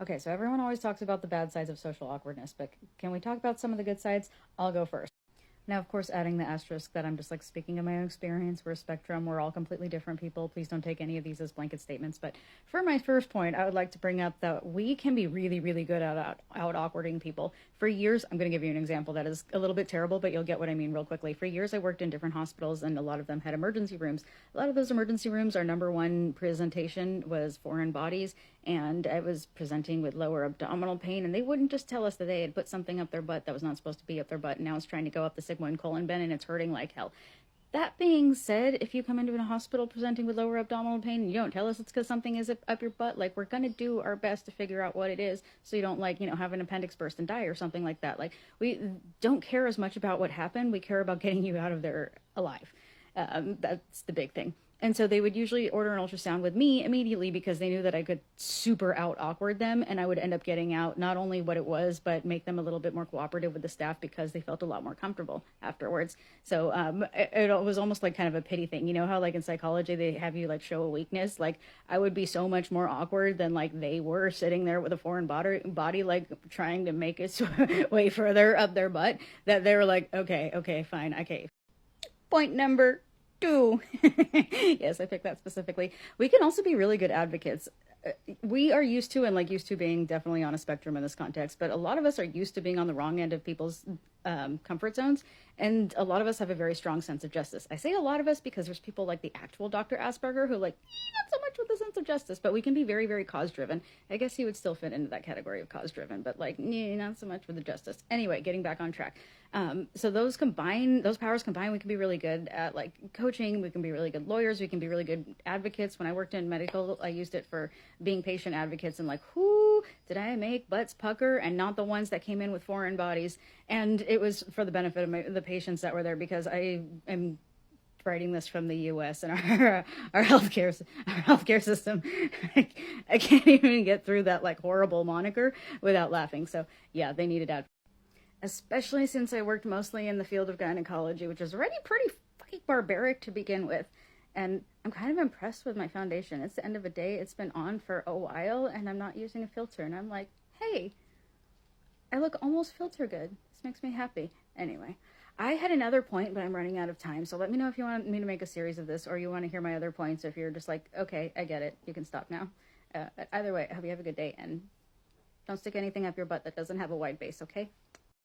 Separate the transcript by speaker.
Speaker 1: Okay, so everyone always talks about the bad sides of social awkwardness, but can we talk about some of the good sides? I'll go first. Now, of course, adding the asterisk that I'm just like speaking of my own experience. We're a spectrum. We're all completely different people. Please don't take any of these as blanket statements. But for my first point, I would like to bring up that we can be really, really good at out awkwarding people. For years, I'm going to give you an example that is a little bit terrible, but you'll get what I mean real quickly. For years, I worked in different hospitals, and a lot of them had emergency rooms. A lot of those emergency rooms, our number one presentation was foreign bodies, and I was presenting with lower abdominal pain, and they wouldn't just tell us that they had put something up their butt that was not supposed to be up their butt, and now it's trying to go up the sigmoid colon bend, and it's hurting like hell. That being said, if you come into a hospital presenting with lower abdominal pain and you don't tell us it's because something is up your butt, like, we're going to do our best to figure out what it is so you don't, like, have an appendix burst and die or something like that. Like, we don't care as much about what happened. We care about getting you out of there alive. That's the big thing. And so they would usually order an ultrasound with me immediately because they knew that I could super out awkward them, and I would end up getting out not only what it was, but make them a little bit more cooperative with the staff because they felt a lot more comfortable afterwards. So it was almost like kind of a pity thing. You know how like in psychology they have you like show a weakness? Like, I would be so much more awkward than like they were sitting there with a foreign body like trying to make its way further up their butt, that they were like, okay, fine, okay. Point number two. Yes, I picked that specifically. We can also be really good advocates. We are used to, and like used to being definitely on a spectrum in this context, but a lot of us are used to being on the wrong end of people's comfort zones. And a lot of us have a very strong sense of justice. I say a lot of us because there's people like the actual Dr. Asperger who like, not so much with the sense of justice, but we can be very, very cause driven. I guess he would still fit into that category of cause driven, but like, not so much with the justice. Anyway, getting back on track. So those powers combined, we can be really good at like coaching. We can be really good lawyers. We can be really good advocates. When I worked in medical, I used it for being patient advocates and like, whoo, did I make butts pucker, and not the ones that came in with foreign bodies. And it was for the benefit of the patients that were there, because I am writing this from the U.S. and our healthcare system. I can't even get through that like horrible moniker without laughing. So yeah, they needed advocates. Especially since I worked mostly in the field of gynecology, which is already pretty fucking barbaric to begin with. And I'm kind of impressed with my foundation. It's the end of a day. It's been on for a while, and I'm not using a filter. And I'm like, hey, I look almost filter good. This makes me happy. Anyway, I had another point, but I'm running out of time. So let me know if you want me to make a series of this, or you want to hear my other points. If you're just like, okay, I get it, you can stop now. Either way, I hope you have a good day, and don't stick anything up your butt that doesn't have a wide base, okay?